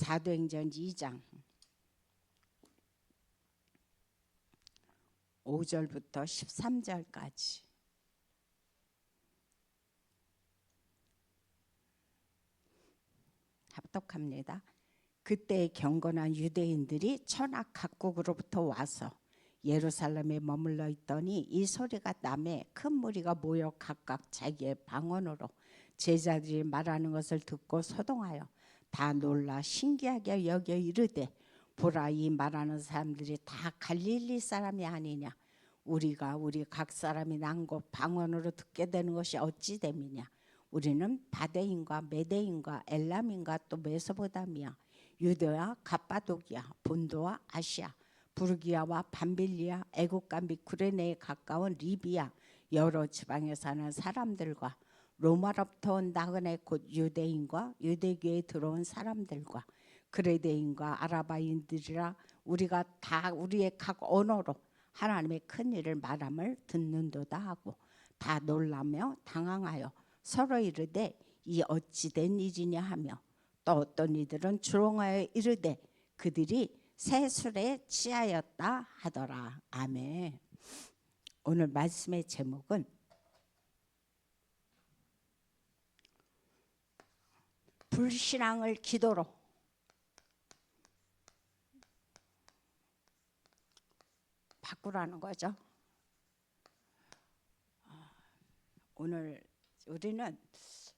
사도행전 2장 5절부터 13절까지. 합독합니다. 그때 경건한 유대인들이 천하 각국으로부터 와서 예루살렘에 머물러 있더니 이 소리가 나매 큰 무리가 모여 각각 자기의 방언으로 제자들이 말하는 것을 듣고 소동하여 다 놀라 신기하게 여겨 이르되, 보라, 이 말하는 사람들이 다 갈릴리 사람이 아니냐? 우리가 우리 각 사람이 난 곳 방언으로 듣게 되는 것이 어찌 됨이냐? 우리는 바데인과 메데인과 엘람인과 또 메소포타미아, 유대와 갑바도기아, 본도와 아시아, 부르기아와 밤빌리아, 애국과 및 구레네에 가까운 리비아, 여러 지방에 사는 사람들과 로마로부터 온 나그네 곧 유대인과 유대교에 들어온 사람들과 그레데인과 아라바인들이라, 우리가 다 우리의 각 언어로 하나님의 큰 일을 말함을 듣는도다 하고 다 놀라며 당황하여 서로 이르되, 이 어찌 된 일이냐 하며, 또 어떤 이들은 조롱하여 이르되 그들이 새 술에 취하였다 하더라. 아멘. 오늘 말씀의 제목은 불신앙을 기도로 바꾸라는 거죠. 오늘 우리는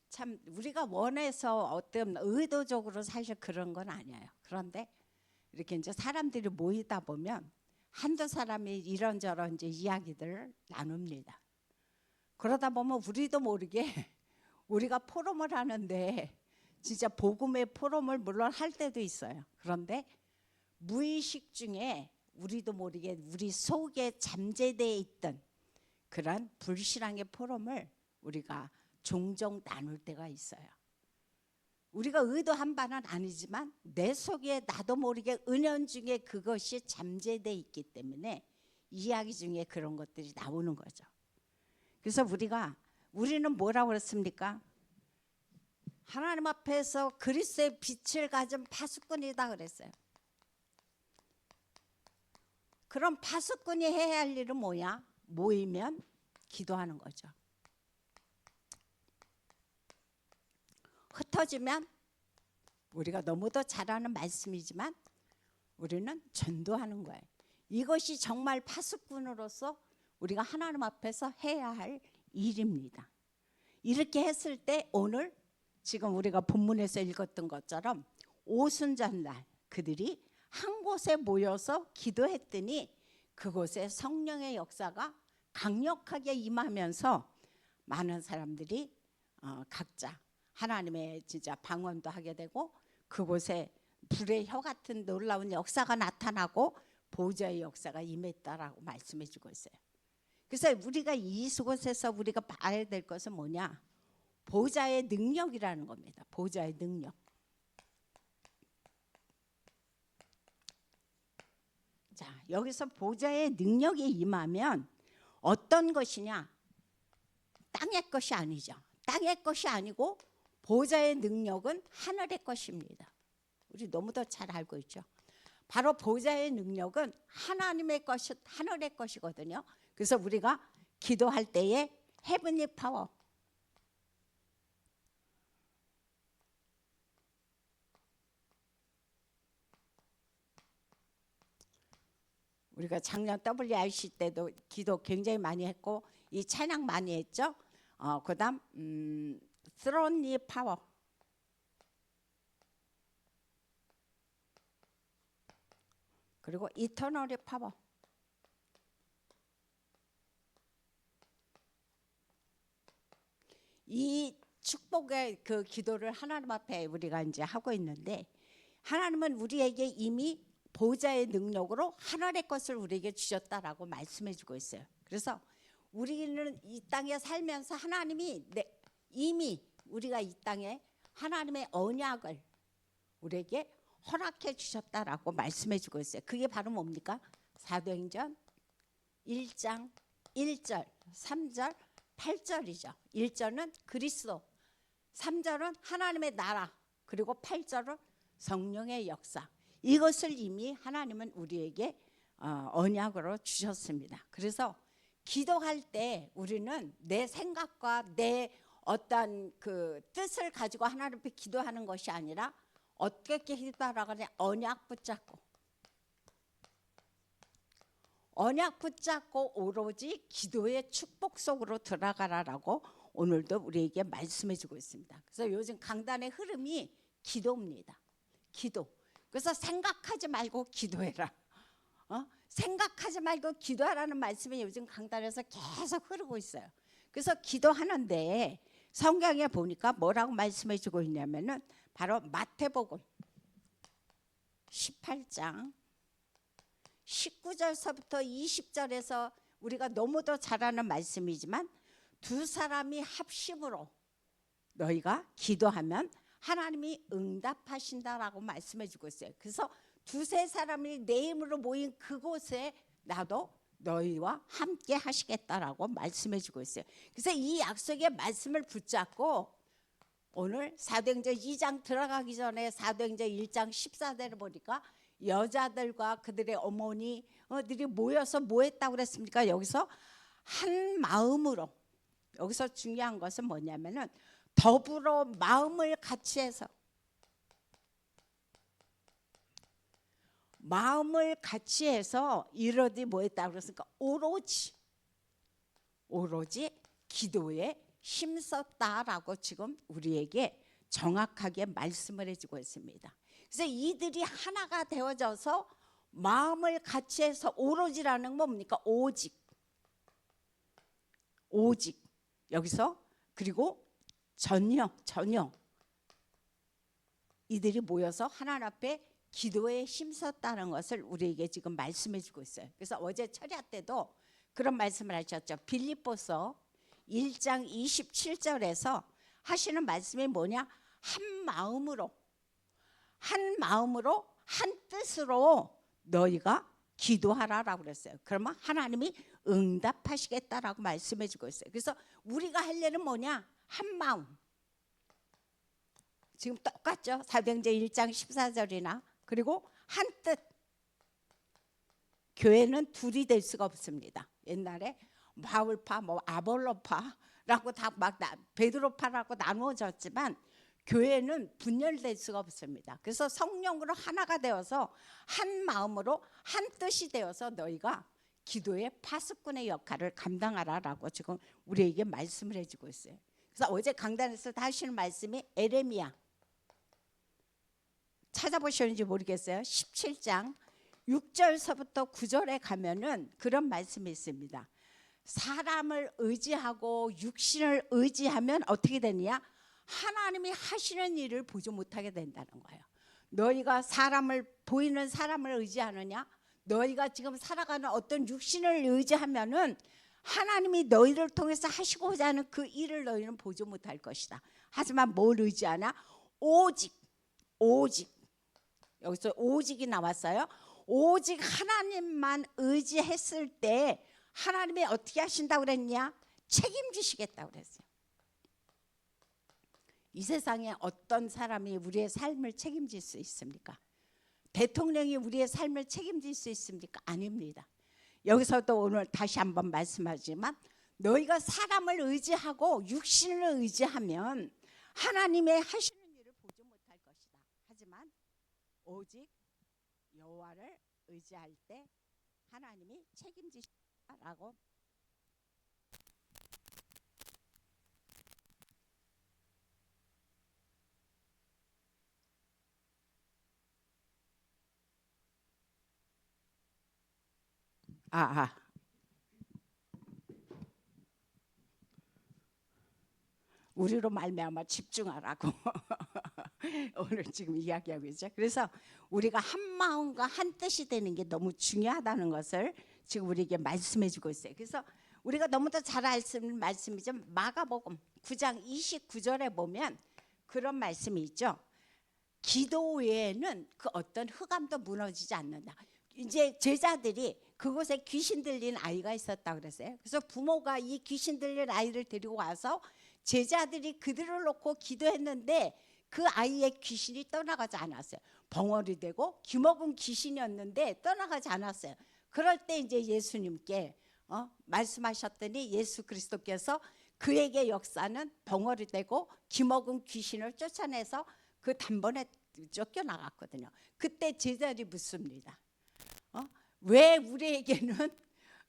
참 우리가 원해서 어떤 의도적으로 사실 그런 건 아니에요. 그런데 이렇게 이제 사람들이 모이다 보면 한두 사람이 이런저런 이제 이야기들을 나눕니다. 그러다 보면 우리도 모르게 우리가 포럼을 하는데 진짜 복음의 포럼을 물론 할 때도 있어요. 그런데 무의식 중에 우리도 모르게 우리 속에 잠재되어 있던 그런 불신앙의 포럼을 우리가 종종 나눌 때가 있어요. 우리가 의도한 바는 아니지만 내 속에 나도 모르게 은연중에 그것이 잠재되어 있기 때문에 이야기 중에 그런 것들이 나오는 거죠. 그래서 우리는 뭐라고 그랬습니까? 하나님 앞에서 그리스도의 빛을 가진 파수꾼이다 그랬어요. 그럼 파수꾼이 해야 할 일은 뭐냐? 모이면 기도하는 거죠. 흩어지면 우리가 너무도 잘 아는 말씀이지만 우리는 전도하는 거예요. 이것이 정말 파수꾼으로서 우리가 하나님 앞에서 해야 할 일입니다. 이렇게 했을 때 오늘 지금 우리가 본문에서 읽었던 것처럼 오순절날 그들이 한 곳에 모여서 기도했더니 그곳에 성령의 역사가 강력하게 임하면서 많은 사람들이 각자 하나님의 진짜 방언도 하게 되고 그곳에 불의 혀 같은 놀라운 역사가 나타나고 보좌의 역사가 임했다라고 말씀해 주고 있어요. 그래서 우리가 이곳에서 우리가 봐야 될 것은 뭐냐? 보좌의 능력이라는 겁니다. 보좌의 능력. 자, 여기서 보좌의 능력이 임하면 어떤 것이냐? 땅의 것이 아니죠. 땅의 것이 아니고 보좌의 능력은 하늘의 것입니다. 우리 너무도 잘 알고 있죠. 바로 보좌의 능력은 하나님의 것이 하늘의 것이거든요. 그래서 우리가 기도할 때에 헤븐리 파워, 우리가 작년 WRC 때도 기도 굉장히 많이 했고 이 찬양 많이 했죠. 그다음 스론리 파워, 그리고 이터널리 파워. 이 축복의 그 기도를 하나님 앞에 우리가 이제 하고 있는데 하나님은 우리에게 이미 보좌의 능력으로 하늘의 것을 우리에게 주셨다라고 말씀해 주고 있어요. 그래서 우리는 이 땅에 살면서 하나님이 이미 우리가 이 땅에 하나님의 언약을 우리에게 허락해 주셨다라고 말씀해 주고 있어요. 그게 바로 뭡니까? 사도행전 1장 1절, 3절, 8절이죠. 1절은 그리스도, 3절은 하나님의 나라, 그리고 8절은 성령의 역사, 이것을 이미 하나님은 우리에게 언약으로 주셨습니다. 그래서 기도할 때 우리는 내 생각과 내 어떤 그 뜻을 가지고 하나님 앞에 기도하는 것이 아니라 어떻게 기도하라고 하냐, 언약 붙잡고 오로지 기도의 축복 속으로 들어가라라고 오늘도 우리에게 말씀해 주고 있습니다. 그래서 요즘 강단의 흐름이 기도입니다. 기도. 그래서 생각하지 말고 기도해라. 생각하지 말고 기도하라는 말씀이 요즘 강단에서 계속 흐르고 있어요. 그래서 기도하는데 성경에 보니까 뭐라고 말씀해 주고 있냐면은 바로 마태복음 18장 19절서부터 20절에서 우리가 너무도 잘 아는 말씀이지만 두 사람이 합심으로 너희가 기도하면 하나님이 응답하신다라고 말씀해 주고 있어요. 그래서 두세 사람이 내 이름으로 모인 그곳에 나도 너희와 함께 하시겠다라고 말씀해 주고 있어요. 그래서 이 약속의 말씀을 붙잡고 오늘 사도행전 2장 들어가기 전에 사도행전 1장 14절을 보니까 여자들과 그들의 어머니들이 모여서 뭐 했다고 그랬습니까? 여기서 한 마음으로, 여기서 중요한 것은 뭐냐면은 더불어 마음을 같이 해서 이르되 뭐 했다고 그랬으니까 오로지 기도에 힘썼다라고 지금 우리에게 정확하게 말씀을 해주고 있습니다. 그래서 이들이 하나가 되어져서 마음을 같이 해서 오로지라는 건 뭡니까? 오직 여기서 그리고 전혀 이들이 모여서 하나님 앞에 기도에 힘썼다는 것을 우리에게 지금 말씀해 주고 있어요. 그래서 어제 철야 때도 그런 말씀을 하셨죠. 빌립보서 1장 27절에서 하시는 말씀이 뭐냐? 한 마음으로 한 뜻으로 너희가 기도하라라고 그랬어요. 그러면 하나님이 응답하시겠다라고 말씀해 주고 있어요. 그래서 우리가 할 일은 뭐냐? 한 마음. 지금 똑같죠? 사도행전 1장 14절이나 그리고 한 뜻. 교회는 둘이 될 수가 없습니다. 옛날에 바울파, 아볼로파라고 다 막 베드로파라고 나누어졌지만 교회는 분열될 수가 없습니다. 그래서 성령으로 하나가 되어서 한 마음으로 한 뜻이 되어서 너희가 기도의 파수꾼의 역할을 감당하라라고 지금 우리에게 말씀을 해주고 있어요. 그래서 어제 강단에서 하시는 말씀이 에레미야 찾아보셨는지 모르겠어요. 17장 6절서부터 9절에 가면은 그런 말씀이 있습니다. 사람을 의지하고 육신을 의지하면 어떻게 되느냐? 하나님이 하시는 일을 보지 못하게 된다는 거예요. 너희가 보이는 사람을 의지하느냐? 너희가 지금 살아가는 어떤 육신을 의지하면은 하나님이 너희를 통해서 하시고자 하는 그 일을 너희는 보지 못할 것이다. 하지만 뭘 의지하나? 오직 여기서 오직이 나왔어요. 오직 하나님만 의지했을 때 하나님이 어떻게 하신다고 그랬냐? 책임지시겠다고 그랬어요. 이 세상에 어떤 사람이 우리의 삶을 책임질 수 있습니까? 대통령이 우리의 삶을 책임질 수 있습니까? 아닙니다. 여기서도 오늘 다시 한번 말씀하지만 너희가 사람을 의지하고 육신을 의지하면 하나님의 하시는 일을 보지 못할 것이다. 하지만 오직 여호와를 의지할 때 하나님이 책임지시라고. 우리로 말미암아 집중하라고 오늘 지금 이야기하고 있죠. 그래서 우리가 한 마음과 한 뜻이 되는 게 너무 중요하다는 것을 지금 우리에게 말씀해 주고 있어요. 그래서 우리가 너무도 잘 아는 말씀이죠. 마가복음 9장 29절에 보면 그런 말씀이 있죠. 기도 외에는 그 어떤 흑암도 무너지지 않는다. 이제 제자들이 그곳에 귀신 들린 아이가 있었다 그랬어요. 그래서 부모가 이 귀신 들린 아이를 데리고 와서 제자들이 그들을 놓고 기도했는데 그 아이의 귀신이 떠나가지 않았어요. 벙어리 되고 기먹은 귀신이었는데 떠나가지 않았어요. 그럴 때 이제 예수님께 말씀하셨더니 예수 그리스도께서 그에게 역사는 벙어리 되고 기먹은 귀신을 쫓아내서 그 단번에 쫓겨나갔거든요. 그때 제자들이 묻습니다. 왜 우리에게는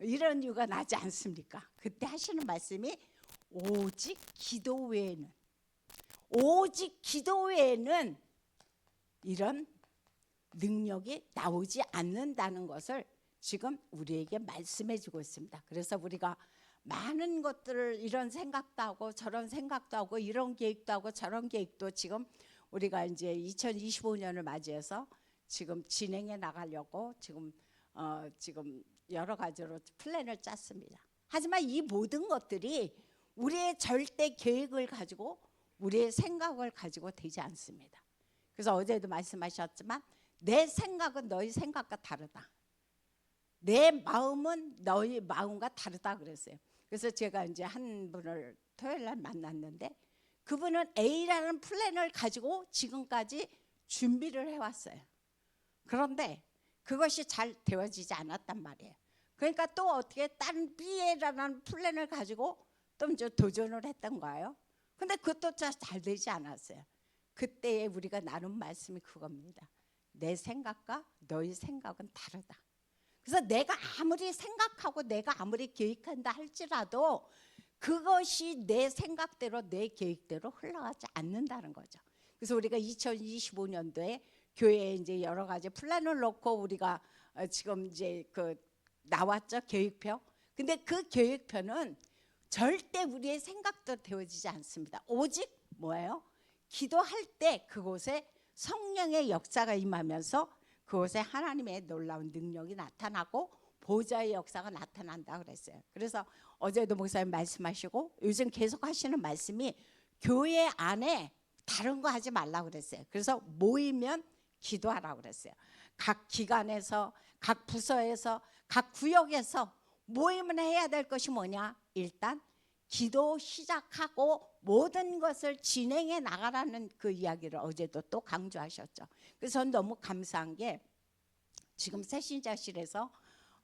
이런 이유가 나지 않습니까? 그때 하시는 말씀이 오직 기도 외에는, 오직 기도 외에는 이런 능력이 나오지 않는다는 것을 지금 우리에게 말씀해 주고 있습니다. 그래서 우리가 많은 것들을 이런 생각도 하고 저런 생각도 하고 이런 계획도 하고 저런 계획도 지금 우리가 이제 2025년을 맞이해서 지금 진행해 나가려고 지금 여러 가지로 플랜을 짰습니다. 하지만 이 모든 것들이 우리의 절대 계획을 가지고 우리의 생각을 가지고 되지 않습니다. 그래서 어제도 말씀하셨지만 내 생각은 너희 생각과 다르다. 내 마음은 너희 마음과 다르다 그랬어요. 그래서 제가 이제 한 분을 토요일 날 만났는데 그분은 A라는 플랜을 가지고 지금까지 준비를 해왔어요. 그런데 그것이 잘 되어지지 않았단 말이에요. 그러니까 또 어떻게 다른 B라는 플랜을 가지고 또 이제 도전을 했던 거예요. 근데 그것도 잘 되지 않았어요. 그때에 우리가 나눈 말씀이 그겁니다. 내 생각과 너희 생각은 다르다. 그래서 내가 아무리 생각하고 내가 아무리 계획한다 할지라도 그것이 내 생각대로 내 계획대로 흘러가지 않는다는 거죠. 그래서 우리가 2025년도에 교회에 이제 여러 가지 플랜을 놓고 우리가 지금 이제 나왔죠, 계획표. 근데 그 계획표는 절대 우리의 생각대로 되어지지 않습니다. 오직 뭐예요? 기도할 때 그곳에 성령의 역사가 임하면서 그곳에 하나님의 놀라운 능력이 나타나고 보좌의 역사가 나타난다 그랬어요. 그래서 어제도 목사님 말씀하시고 요즘 계속 하시는 말씀이 교회 안에 다른 거 하지 말라고 그랬어요. 그래서 모이면 기도하라고 그랬어요. 각 기관에서, 각 부서에서, 각 구역에서 모임을 해야 될 것이 뭐냐? 일단 기도 시작하고 모든 것을 진행해 나가라는 그 이야기를 어제도 또 강조하셨죠. 그래서 저는 너무 감사한 게 지금 새신자실에서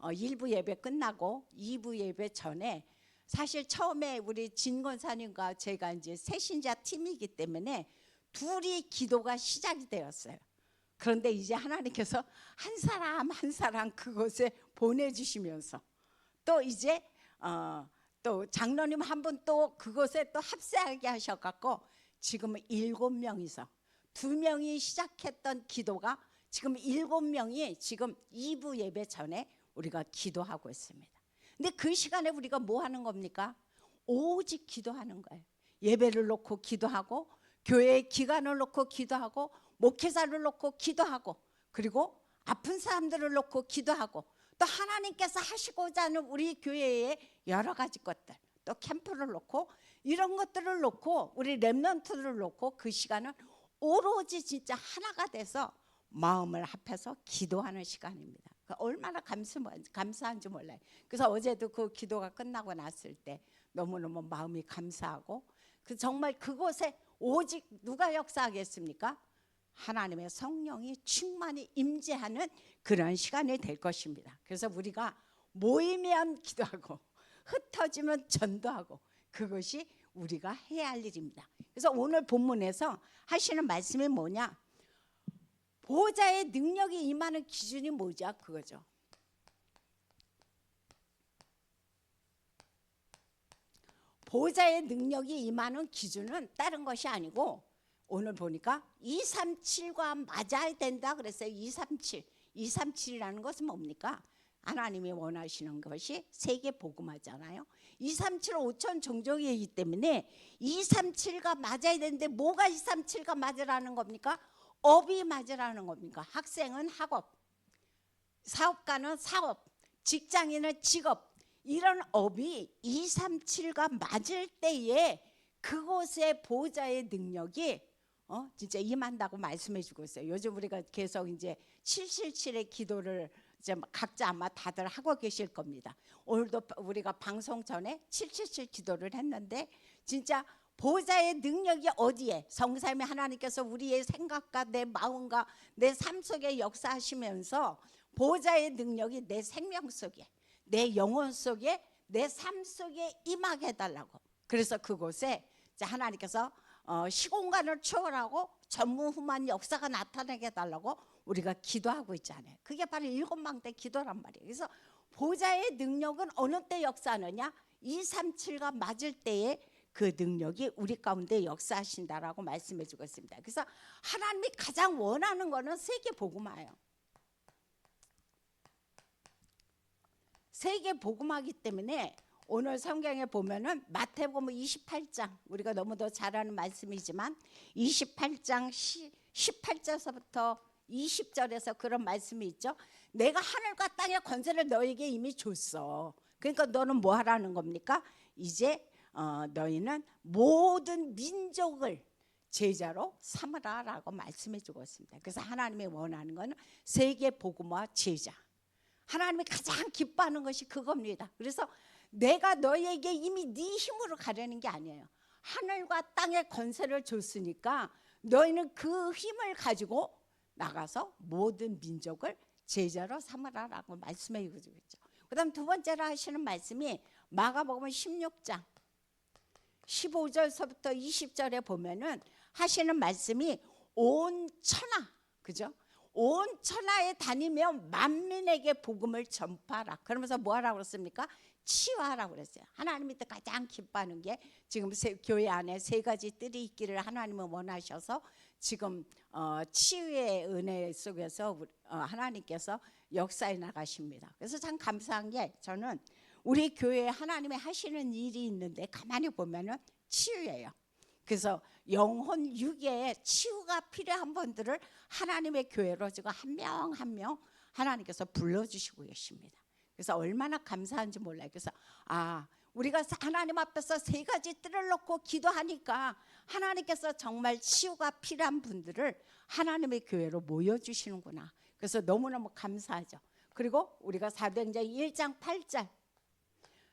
1부 예배 끝나고 2부 예배 전에 사실 처음에 우리 진 권사님과 제가 이제 새신자 팀이기 때문에 둘이 기도가 시작이 되었어요. 그런데 이제 하나님께서 한 사람 한 사람 그곳에 보내주시면서 또 이제 또 장로님 한 분 또 그곳에 또 합세하게 하셔갖고 지금은 7명이서 2명이 시작했던 기도가 지금 7명이 지금 2부 예배 전에 우리가 기도하고 있습니다. 근데 그 시간에 우리가 뭐 하는 겁니까? 오직 기도하는 거예요. 예배를 놓고 기도하고 교회의 기간을 놓고 기도하고 목회자를 놓고 기도하고 그리고 아픈 사람들을 놓고 기도하고 또 하나님께서 하시고자 하는 우리 교회의 여러 가지 것들 또 캠프를 놓고 이런 것들을 놓고 우리 렘넌트를 놓고 그 시간은 오로지 진짜 하나가 돼서 마음을 합해서 기도하는 시간입니다. 얼마나 감사한지 몰라요. 그래서 어제도 그 기도가 끝나고 났을 때 너무너무 마음이 감사하고 정말 그곳에 오직 누가 역사하겠습니까? 하나님의 성령이 충만히 임재하는 그런 시간이 될 것입니다. 그래서 우리가 모이면 기도하고 흩어지면 전도하고 그것이 우리가 해야 할 일입니다. 그래서 오늘 본문에서 하시는 말씀이 뭐냐? 보호자의 능력이 임하는 기준이 뭐죠? 그거죠. 보호자의 능력이 임하는 기준은 다른 것이 아니고 오늘 보니까 237과 맞아야 된다 그랬어요. 237. 237이라는 것은 뭡니까? 하나님이 원하시는 것이 세계 복음화잖아요. 237은 5천 종족이기 때문에 237과 맞아야 되는데 뭐가 237과 맞으라는 겁니까? 업이 맞으라는 겁니까? 학생은 학업, 사업가는 사업, 직장인은 직업 이런 업이 237과 맞을 때에 그곳의 보호자의 능력이 진짜 임한다고 말씀해 주고 있어요. 요즘 우리가 계속 이제 777의 기도를 이제 각자 아마 다들 하고 계실 겁니다. 오늘도 우리가 방송 전에 777 기도를 했는데 진짜 보좌의 능력이 어디에? 성삼위 하나님께서 우리의 생각과 내 마음과 내 삶 속에 역사하시면서 보좌의 능력이 내 생명 속에, 내 영혼 속에, 내 삶 속에 임하게 해달라고. 그래서 그곳에 하나님께서 시공간을 초월하고 전무후무한 역사가 나타나게 해달라고 우리가 기도하고 있잖아요. 그게 바로 일곱망대 기도란 말이에요. 그래서 보좌의 능력은 어느 때 역사하느냐? 237가 맞을 때에 그 능력이 우리 가운데 역사하신다라고 말씀해 주고 있습니다. 그래서 하나님이 가장 원하는 거는 세계 복음화예요. 세계 복음화이기 때문에 오늘 성경에 보면은 마태복음 28장, 우리가 너무도 잘 아는 말씀이지만 28장 18절에서부터 20절에서 그런 말씀이 있죠. 내가 하늘과 땅의 권세를 너에게 이미 줬어. 그러니까 너는 뭐 하라는 겁니까? 이제 너희는 모든 민족을 제자로 삼으라라고 말씀해 주고 있습니다. 그래서 하나님이 원하는 것은 세계 복음화 제자. 하나님이 가장 기뻐하는 것이 그겁니다. 그래서 내가 너희에게 이미 네 힘으로 가려는 게 아니에요. 하늘과 땅의 권세를 줬으니까 너희는 그 힘을 가지고 나가서 모든 민족을 제자로 삼으라라고 말씀해 주고 있죠. 그 다음 두 번째로 하시는 말씀이 마가복음 16장 15절서부터 20절에 보면은 하시는 말씀이 온 천하, 그죠? 온 천하에 다니며 만민에게 복음을 전파하라. 그러면서 뭐 하라고 그랬습니까? 치유하라고 그랬어요. 하나님이 또 가장 기뻐하는 게 지금 교회 안에 세 가지 뜰이 있기를 하나님은 원하셔서 지금 치유의 은혜 속에서 하나님께서 역사해 나가십니다. 그래서 참 감사한 게 저는 우리 교회에 하나님이 하시는 일이 있는데 가만히 보면은 치유예요. 그래서 영혼 육체에 치유가 필요한 분들을 하나님의 교회로 지금 한 명 한 명 하나님께서 불러주시고 계십니다. 그래서 얼마나 감사한지 몰라요. 그래서 우리가 하나님 앞에서 세 가지 뜰을 놓고 기도하니까 하나님께서 정말 치유가 필요한 분들을 하나님의 교회로 모여주시는구나. 그래서 너무너무 감사하죠. 그리고 우리가 사도행전 1장 8절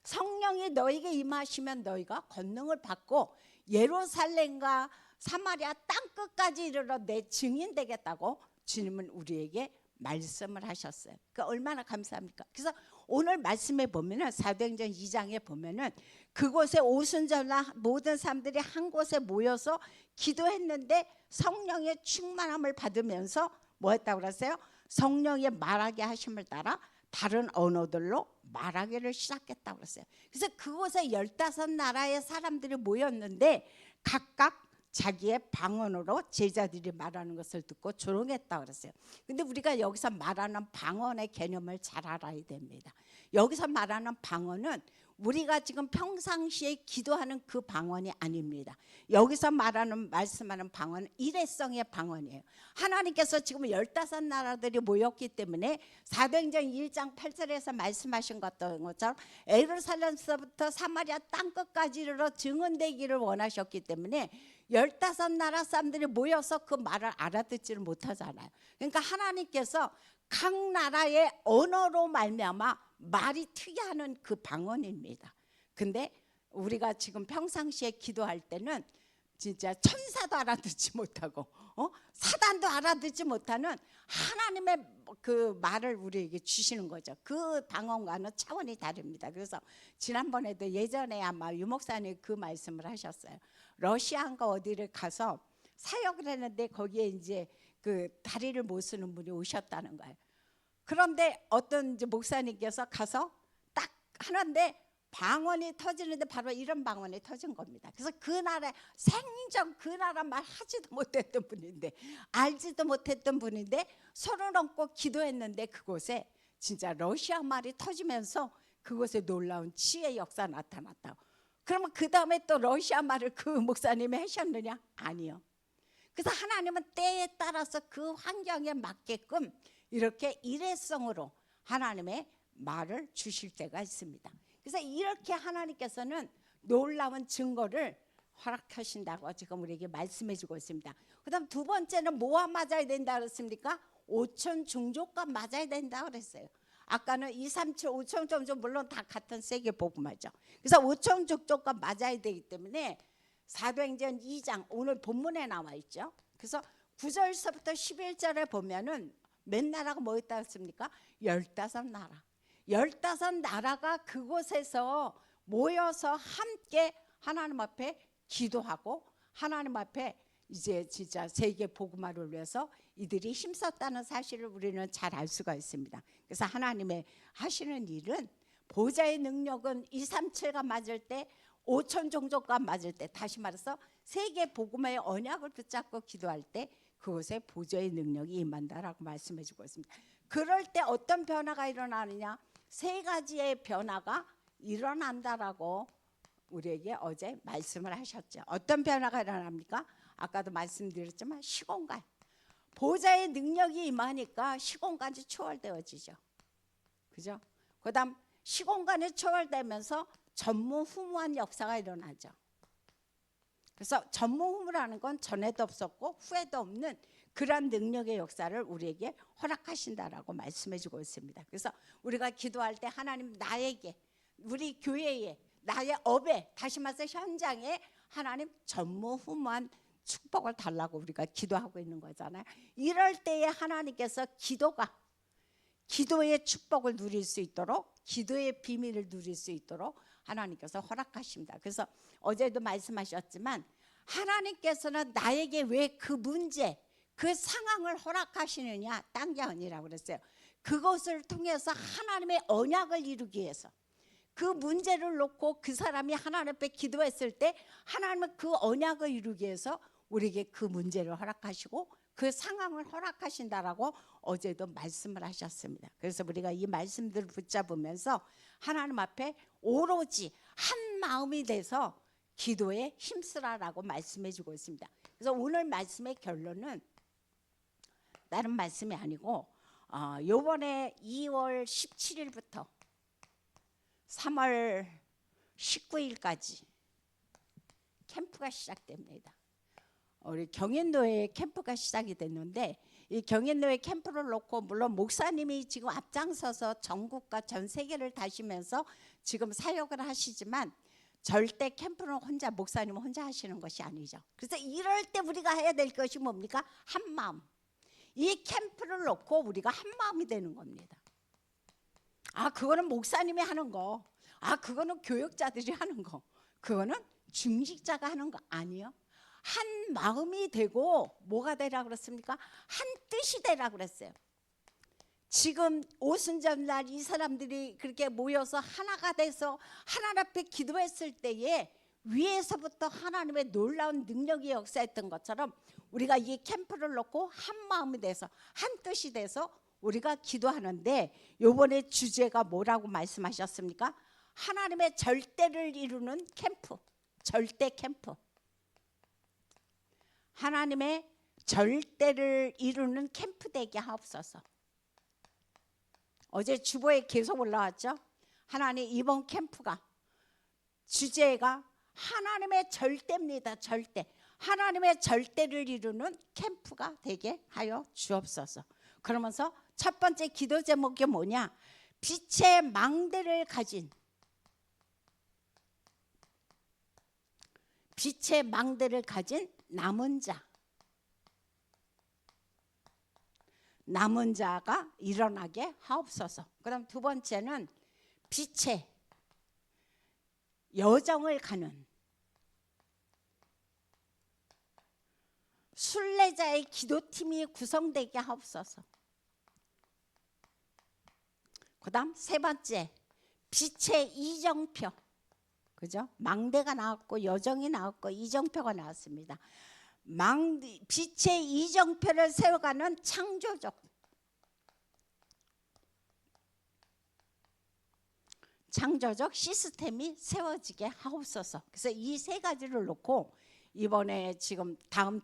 성령이 너에게 임하시면 너희가 권능을 받고 예루살렘과 사마리아 땅끝까지 이르러 내 증인 되겠다고 주님은 우리에게 말씀을 하셨어요. 그러니까 얼마나 감사합니까? 그래서 오늘 말씀에 보면은 사도행전 2장에 보면은 그곳에 오순절날 모든 사람들이 한 곳에 모여서 기도했는데 성령의 충만함을 받으면서 뭐 했다고 그랬어요? 성령의 말하게 하심을 따라 다른 언어들로 말하기를 시작했다고 그랬어요. 그래서 그곳에 15나라의 사람들이 모였는데 각각 자기의 방언으로 제자들이 말하는 것을 듣고 조롱했다고 그랬어요. 근데 우리가 여기서 말하는 방언의 개념을 잘 알아야 됩니다. 여기서 말하는 방언은 우리가 지금 평상시에 기도하는 그 방언이 아닙니다. 여기서 말씀하는 방언은 일회성의 방언이에요. 하나님께서 지금 15나라들이 모였기 때문에 사도행전 1장 8절에서 말씀하신 것처럼 예루살렘서부터 사마리아 땅끝까지 이르러 증언되기를 원하셨기 때문에 15나라 사람들이 모여서 그 말을 알아듣지를 못하잖아요. 그러니까 하나님께서 각 나라의 언어로 말미암아 말이 특이하는 그 방언입니다. 근데 우리가 지금 평상시에 기도할 때는 진짜 천사도 알아듣지 못하고 사단도 알아듣지 못하는 하나님의 그 말을 우리에게 주시는 거죠. 그 방언과는 차원이 다릅니다. 그래서 지난번에도 예전에 아마 유 목사님 그 말씀을 하셨어요. 러시아인가 어디를 가서 사역을 했는데 거기에 이제 그 다리를 못 쓰는 분이 오셨다는 거예요. 그런데 어떤 이제 목사님께서 가서 딱 하는데 방언이 터지는데 바로 이런 방언이 터진 겁니다. 그래서 그 나라 생전 그 나라 말 하지도 못했던 분인데 알지도 못했던 분인데 손을 얹고 기도했는데 그곳에 진짜 러시아 말이 터지면서 그곳에 놀라운 치유의 역사 나타났다고. 그러면 그 다음에 또 러시아 말을 그 목사님이 하셨느냐? 아니요. 그래서 하나님은 때에 따라서 그 환경에 맞게끔 이렇게 일회성으로 하나님의 말을 주실 때가 있습니다. 그래서 이렇게 하나님께서는 놀라운 증거를 허락하신다고 지금 우리에게 말씀해 주고 있습니다. 그 다음 두 번째는 뭐와 맞아야 된다 그랬습니까? 5천 중족과 맞아야 된다 그랬어요. 아까는 2, 3, 7, 5천 종족 물론 다 같은 세계 복음화죠. 그래서 5천 종족과 맞아야 되기 때문에 사도행전 2장 오늘 본문에 나와 있죠. 그래서 9절서부터 11절에 보면은 몇 나라가 모였다 했습니까? 15나라. 15나라가 그곳에서 모여서 함께 하나님 앞에 기도하고 하나님 앞에 이제 진짜 세계 복음화를 위해서 이들이 힘썼다는 사실을 우리는 잘 알 수가 있습니다. 그래서 하나님의 하시는 일은 보좌의 능력은 237가 맞을 때 5천 종족과 맞을 때, 다시 말해서 세계 복음화의 언약을 붙잡고 기도할 때 그곳에 보좌의 능력이 임한다라고 말씀해 주고 있습니다. 그럴 때 어떤 변화가 일어나느냐? 세 가지의 변화가 일어난다라고 우리에게 어제 말씀을 하셨죠. 어떤 변화가 일어납니까? 아까도 말씀드렸지만 시공간, 보좌의 능력이 임하니까 시공간이 초월되어지죠. 그죠? 그다음 시공간이 초월되면서 전무후무한 역사가 일어나죠. 그래서 전무후무라는 건 전에도 없었고 후에도 없는 그런 능력의 역사를 우리에게 허락하신다라고 말씀해 주고 있습니다. 그래서 우리가 기도할 때 하나님 나에게, 우리 교회에, 나의 업에, 다시 말해서 현장에 하나님 전무후무한 축복을 달라고 우리가 기도하고 있는 거잖아요. 이럴 때에 하나님께서 기도의 축복을 누릴 수 있도록, 기도의 비밀을 누릴 수 있도록 하나님께서 허락하십니다. 그래서 어제도 말씀하셨지만 하나님께서는 나에게 왜 그 문제, 그 상황을 허락하시느냐, 딴 게 아니라고 그랬어요. 그것을 통해서 하나님의 언약을 이루기 위해서, 그 문제를 놓고 그 사람이 하나님 앞에 기도했을 때 하나님은 그 언약을 이루기 위해서 우리에게 그 문제를 허락하시고 그 상황을 허락하신다라고 어제도 말씀을 하셨습니다. 그래서 우리가 이 말씀들을 붙잡으면서 하나님 앞에 오로지 한 마음이 돼서 기도에 힘쓰라라고 말씀해 주고 있습니다. 그래서 오늘 말씀의 결론은 다른 말씀이 아니고 요번에 2월 17일부터 3월 19일까지 캠프가 시작됩니다. 우리 경인도에 캠프가 시작이 됐는데 이 경인도에 캠프를 놓고 물론 목사님이 지금 앞장서서 전국과 전 세계를 다시면서 지금 사역을 하시지만 절대 캠프는 혼자, 목사님은 혼자 하시는 것이 아니죠. 그래서 이럴 때 우리가 해야 될 것이 뭡니까? 한 마음. 이 캠프를 놓고 우리가 한 마음이 되는 겁니다. 그거는 목사님이 하는 거, 그거는 교역자들이 하는 거, 그거는 중직자가 하는 거 아니요. 한 마음이 되고 뭐가 되라 그랬습니까? 한 뜻이 되라 그랬어요. 지금 오순절날 이 사람들이 그렇게 모여서 하나가 돼서 하나님 앞에 기도했을 때에 위에서부터 하나님의 놀라운 능력이 역사했던 것처럼 우리가 이 캠프를 놓고 한 마음이 돼서 한 뜻이 돼서 우리가 기도하는데, 요번에 주제가 뭐라고 말씀하셨습니까? 하나님의 절대를 이루는 캠프, 절대 캠프. 하나님의 절대를 이루는 캠프 되게 하옵소서. 어제 주보에 계속 올라왔죠. 하나님 이번 캠프가 주제가 하나님의 절대입니다. 절대. 하나님의 절대를 이루는 캠프가 되게 하여 주옵소서. 그러면서 첫 번째 기도 제목이 뭐냐? 빛의 망대를 가진, 빛의 망대를 가진 남은 자가 일어나게 하옵소서. 그럼 두 번째는 빛의 여정을 가는 순례자의 기도팀이 구성되게 하옵소서. 그 다음 세 번째, 빛의 이정표. 그죠? 망대가 나왔고 여정이 나왔고 이정표가 나왔습니다. 빛의 이정표를 세워가는 창조적 시스템이 세워지게 하옵소서. 그래서 이 세 가지를 놓고 이번에 지금 다음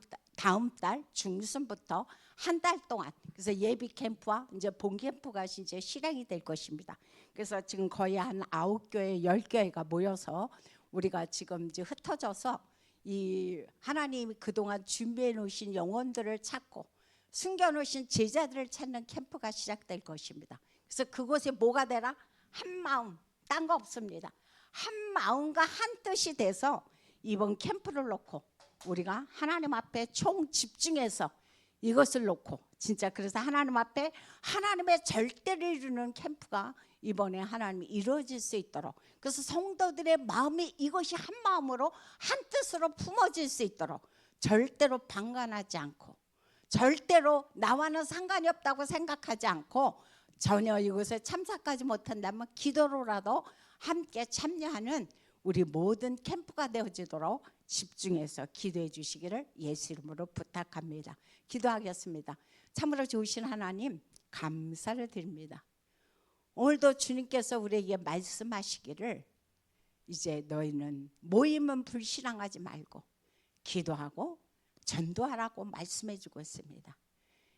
달 중순부터 한 달 동안, 그래서 예비 캠프와 이제 본 캠프가 이제 실행이 될 것입니다. 그래서 지금 거의 한 9교회, 10교회가 모여서 우리가 지금 이제 흩어져서 이 하나님이 그동안 준비해 놓으신 영혼들을 찾고 숨겨 놓으신 제자들을 찾는 캠프가 시작될 것입니다. 그래서 그곳에 뭐가 되라? 한 마음, 딴 거 없습니다. 한 마음과 한 뜻이 돼서 이번 캠프를 놓고 우리가 하나님 앞에 총 집중해서 이것을 놓고 진짜 그래서 하나님 앞에 하나님의 절대를 이루는 캠프가 이번에 하나님이 이루어질 수 있도록, 그래서 성도들의 마음이 이것이 한 마음으로 한 뜻으로 품어질 수 있도록 절대로 방관하지 않고 절대로 나와는 상관이 없다고 생각하지 않고 전혀 이곳에 참석하지 못한다면 기도로라도 함께 참여하는 우리 모든 캠프가 되어지도록 집중해서 기도해 주시기를 예수 이름으로 부탁합니다. 기도하겠습니다. 참으로 좋으신 하나님 감사를 드립니다. 오늘도 주님께서 우리에게 말씀하시기를 이제 너희는 모임은 불신앙하지 말고 기도하고 전도하라고 말씀해 주고 있습니다.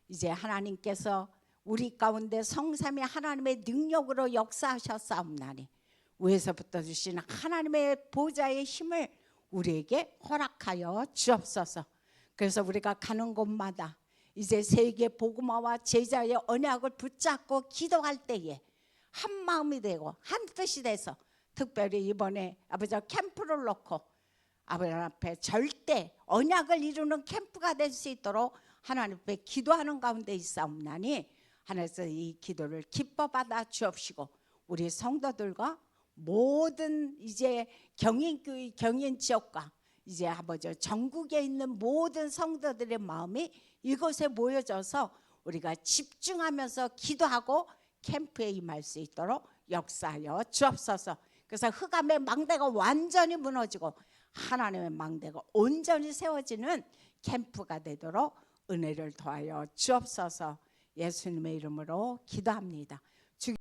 이제 하나님께서 우리 가운데 성삼위 하나님의 능력으로 역사하셨사옵나니 위에서부터 주신 하나님의 보좌의 힘을 우리에게 허락하여 주옵소서. 그래서 우리가 가는 곳마다 이제 세계 복음화와 제자의 언약을 붙잡고 기도할 때에 한 마음이 되고 한 뜻이 돼서 특별히 이번에 아버지 캠프를 놓고 아버지 앞에 절대 언약을 이루는 캠프가 될 수 있도록 하나님 앞에 기도하는 가운데 있사옵나니 하나님께서 이 기도를 기뻐 받아 주옵시고 우리 성도들과 모든 이제 경인교회 경인 지역과 이제 아버지 전국에 있는 모든 성도들의 마음이 이곳에 모여져서 우리가 집중하면서 기도하고 캠프에 임할 수 있도록 역사하여 주옵소서. 그래서 흑암의 망대가 완전히 무너지고 하나님의 망대가 온전히 세워지는 캠프가 되도록 은혜를 더하여 주옵소서. 예수님의 이름으로 기도합니다.